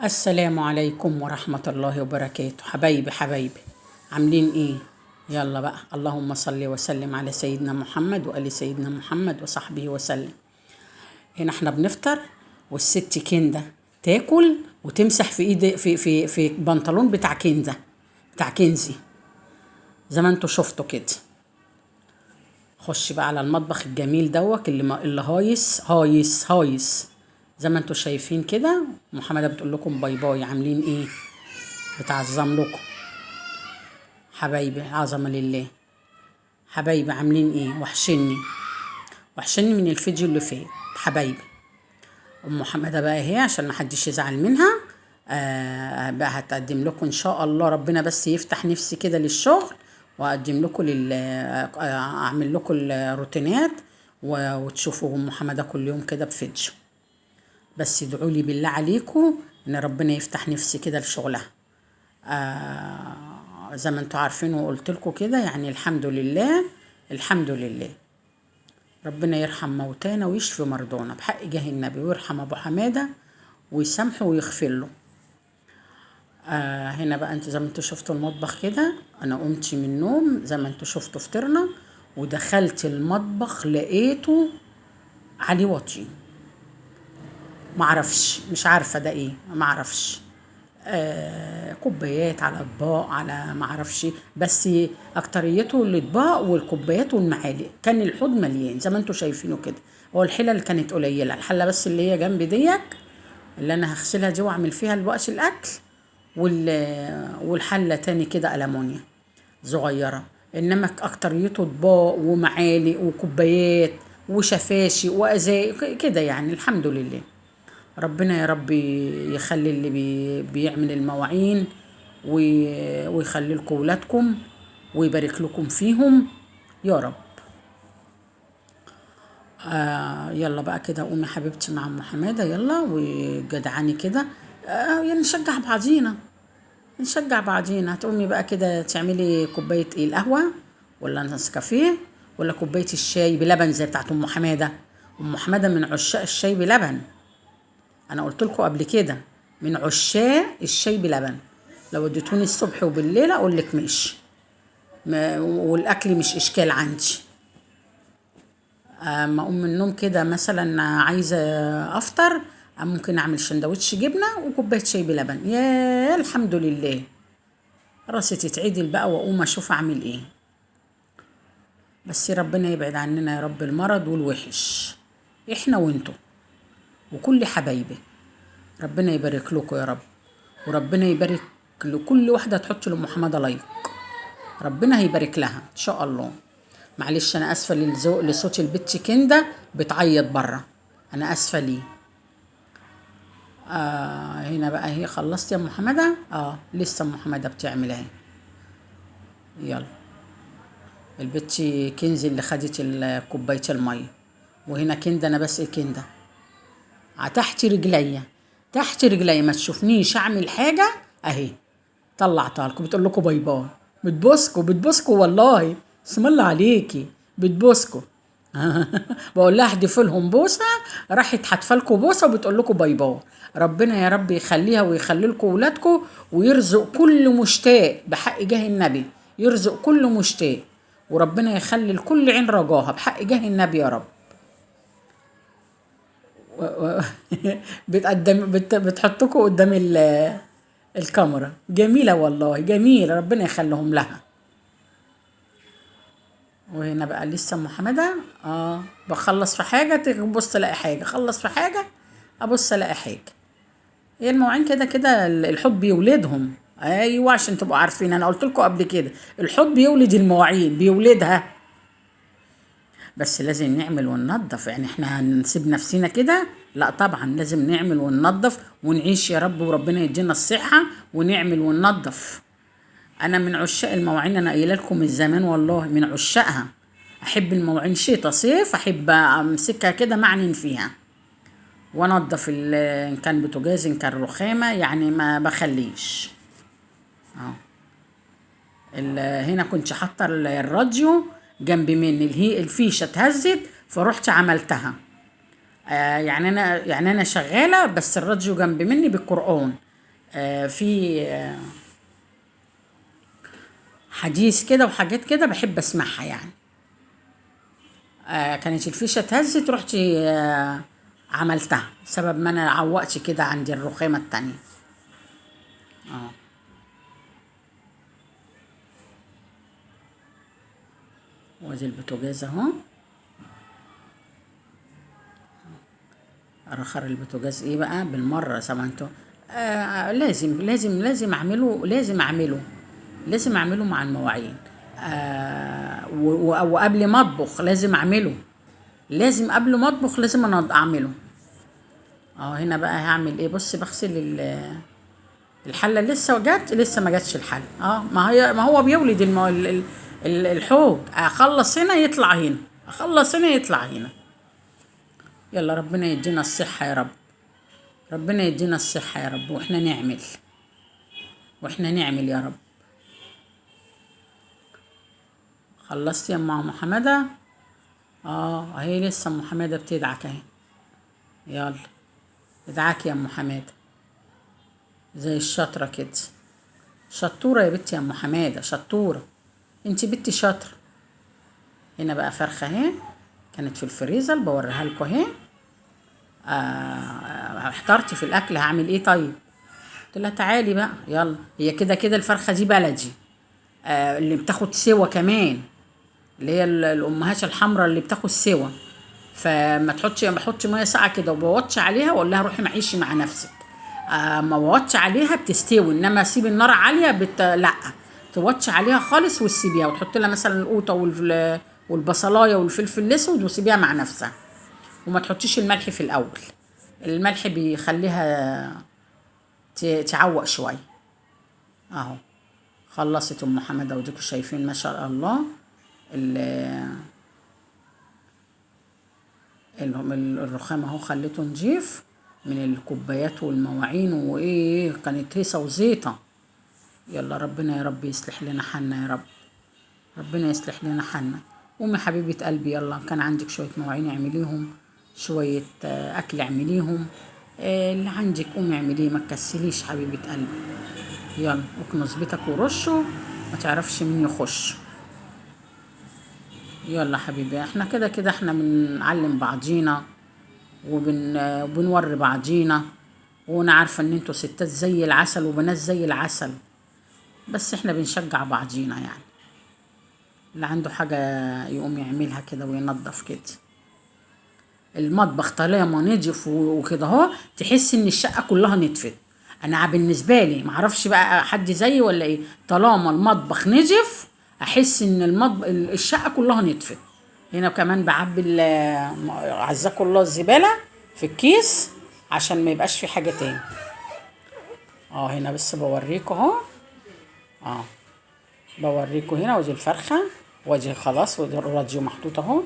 السلام عليكم ورحمة الله وبركاته. حبايبي عاملين ايه؟ يلا بقى، اللهم صل وسلم على سيدنا محمد وآل سيدنا محمد وصحبه وسلم. هنا احنا بنفطر، والست كنده تاكل وتمسح في ايد في بنطلون بتاع كنزي زي ما انتوا شفتوا كده. خش بقى على المطبخ الجميل دوت اللي هايص زي ما انتوا شايفين كده. محمدة بتقول لكم باي باي، عاملين ايه؟ بتعظم لكم حبايبي، عظمة لله. حبايبي عاملين ايه؟ وحشني من الفيديو اللي فات حبايبي. ام محمدة بقى هي عشان ما حدش يزعل منها، بقى هتقدم لكم ان شاء الله، ربنا بس يفتح نفسي كده للشغل واقدم لكم اعمل لكم الروتينات وتشوفوا ام محمدة كل يوم كده بفيديو. بس ادعوا لي بالله عليكم ان ربنا يفتح نفسي كده لشغلها. زي ما انتوا عارفين وقلت لكم كده، يعني الحمد لله. ربنا يرحم موتانا ويشفي مرضانا بحق جاه النبي، ويرحم ابو حماده ويسامحه ويغفر له. هنا بقى انتوا زي ما انتوا شفتوا المطبخ كده. انا قمت من النوم زي ما انتوا شفتوا، فطرنا ودخلت المطبخ لقيته عليه واطي. معرفش، مش عارفه ده ايه، معرفش. كوبايات على اطباق على معرفش، بس اكتريته الاطباق والكوبايات والمعالق. كان الحوض مليان زي ما انتوا شايفينه كده. هو الحله كانت قليله، الحله بس اللي هي جنب ديك اللي انا هغسلها دي واعمل فيها الوقت الاكل، والحله تاني كده ألمونيا صغيره. انما اكتريته اطباق ومعالق وكوبايات وشفاشي وازاي كده، يعني الحمد لله. ربنا يا رب يخلي اللي بيعمل المواعين ويخلي لكم ولادكم ويبارك لكم فيهم يا رب. يلا بقى كده قومي حبيبتي مع ام حماده، يلا وجدعاني كده. يعني نشجع بعضينا. هتقومي بقى كده تعملي كوبايه ايه، القهوه ولا نسكافيه ولا كوبايه الشاي بلبن زي بتاعت ام حماده؟ ام حماده من عشاق الشاي بلبن. انا قلت لكم قبل كده من عشاق الشاي بلبن. لو اديتوني الصبح وبالليل اقول لك ماشي، والاكل مش اشكال عندي. اما اقوم من النوم كده مثلا عايزه افطر، ممكن اعمل سندوتش جبنه وكوبايه شاي بلبن. يا الحمد لله، راسي تتعدل بقى واقوم اشوف اعمل ايه. بس ربنا يبعد عننا يا رب المرض والوحش، احنا وانتوا وكل حبايبي. ربنا يبارك لكم يا رب، وربنا يبارك لكل واحدة تحط لأم محمدة لايك. ربنا هيبارك لها إن شاء الله. معلش أنا أسفة لصوت البت كنده بتعيط برا، أنا أسفة ليه. هنا بقى هي خلصت يا أم محمدة؟ لسه أم محمدة بتعمل اهي. يلا البت كنزي اللي خدت كوباية المية، وهنا كنده أنا بسقي كنده تحت رجليا ما تشوفنيش اعمل حاجه اهي. طلعتها لكم بتقول لكم باي باي. بتبوسكوا والله، اسم الله عليكي بتبوسكوا. بقول لها احدف لهم بوسه، راحت حتفه لكم بوسه وبتقول لكم باي باي. ربنا يا رب يخليها ويخلي لكم ولادكم، ويرزق كل مشتاق بحق جاه النبي. يرزق كل مشتاق، وربنا يخلي لكل عين رجاها بحق جاه النبي يا رب. بتحطكوا قدام الكاميرا. جميلة والله، جميلة، ربنا يخليهم لها. وهنا بقى لسه محمدة بخلص في حاجة تبص الاقي حاجة، خلص في حاجة ابص الاقي حاجة. هي المواعين كده الحوض بيولدهم. ايوه عشان تبقوا عارفين، انا قلت لكم قبل كده الحوض بيولد المواعين، بيولدها. بس لازم نعمل وننظف، يعني احنا هنسيب نفسنا كده؟ لا طبعا لازم نعمل وننظف ونعيش يا رب، وربنا يدينا الصحة ونعمل وننظف. انا من عشاق المواعين، انا قايله لكم من زمان والله من عشاقها. احب المواعين شتاء صيف، احب امسكها كده معن فيها وانضف، ان كان بوتاجاز ان كان رخامه، يعني ما بخليش. هنا كنت حاطه الراديو جنب مني، الفيشه اتهزت فروحت عملتها. يعني انا شغاله بس الراديو جنب مني بالقرآن، في حديث كده وحاجات كده بحب اسمعها يعني. كانت الفيشه اتهزت، رحت عملتها بسبب ما انا عوقت كده عندي الرخامه التانية. اه وادي البوتاجاز اهو. رخر البوتاجاز ايه بقى بالمره زي ما انتوا. لازم اعمله، لازم اعمله مع المواعين. وقبل ما اطبخ لازم اعمله، لازم قبل ما اطبخ لازم انا اعمله. هنا بقى هعمل ايه؟ بص بغسل الحله. لسه ما جاتش الحله. ما هو بيولد الحوض. اخلص هنا يطلع هنا، اخلص هنا يطلع هنا. يلا ربنا يدينا الصحه يا رب، ربنا يدينا الصحه يا رب، واحنا نعمل يا رب. خلصت يا ام حماده؟ اهي لسه ام حماده بتدعك اهي. يلا ادعاك يا ام حماده زي الشاطره كده. شطوره يا بنتي يا ام حماده، شطوره، انتي بنتي شاطره. هنا بقى فرخه اهي، كانت في الفريزر بوريها لكم اهي. احترت في الاكل هعمل ايه طيب؟ قلت لها تعالي بقى يلا. هي كده كده الفرخه دي بلدي، اللي بتاخد سوا كمان، اللي هي الامهات الحمراء اللي بتاخد سوا. فما تحطش، بحط ميه ساقعه كده وبوطش عليها واقول لها روحي معيشي مع نفسك. ما بوطش عليها بتستوي، انما اسيب النار عاليه لا، توطش عليها خالص وتسيبيها، وتحط لها مثلا القوطه والبصلايه والفلفل الاسود وسيبيها مع نفسها. وما تحطيش الملح في الاول، الملح بيخليها تعوق شويه. اهو خلصت ام حماده وديكوا شايفين ما شاء الله. الرخام اهو خليته نجيف من الكوبايات والمواعين وايه، كانت هيصه وزيطه. يلا ربنا يا رب يصلح لنا حالنا يا رب، ربنا يصلح لنا حالنا. قومي حبيبه قلبي يلا، كان عندك شويه مواعين اعمليهم، شويه اكل اعمليهم، اللي عندك قومي اعمليه، ما تكسليش حبيبه قلبي. يلا اكنس بيتك ورشه، ما تعرفش مين يخش. يلا حبيبي، احنا كده كده احنا بنعلم بعضينا وبنوري بعضينا، وانا عارفه ان انتوا ستات زي العسل وبنات زي العسل، بس احنا بنشجع بعضينا يعني. اللي عنده حاجه يقوم يعملها كده وينظف كده المطبخ طالما نضف وكده اهو، تحس ان الشقه كلها نطفت. انا بالنسبه لي معرفش بقى حد زيي ولا ايه، طالما المطبخ نضف احس ان الشقه كلها نطفت. هنا كمان بعبي عزكم الله الزباله في الكيس عشان ما يبقاش في حاجه تاني. هنا بس بوريكم اهو. بوريكم هنا ودي الفرخه، ودي خلاص، ودي الراديو محطوط اهو.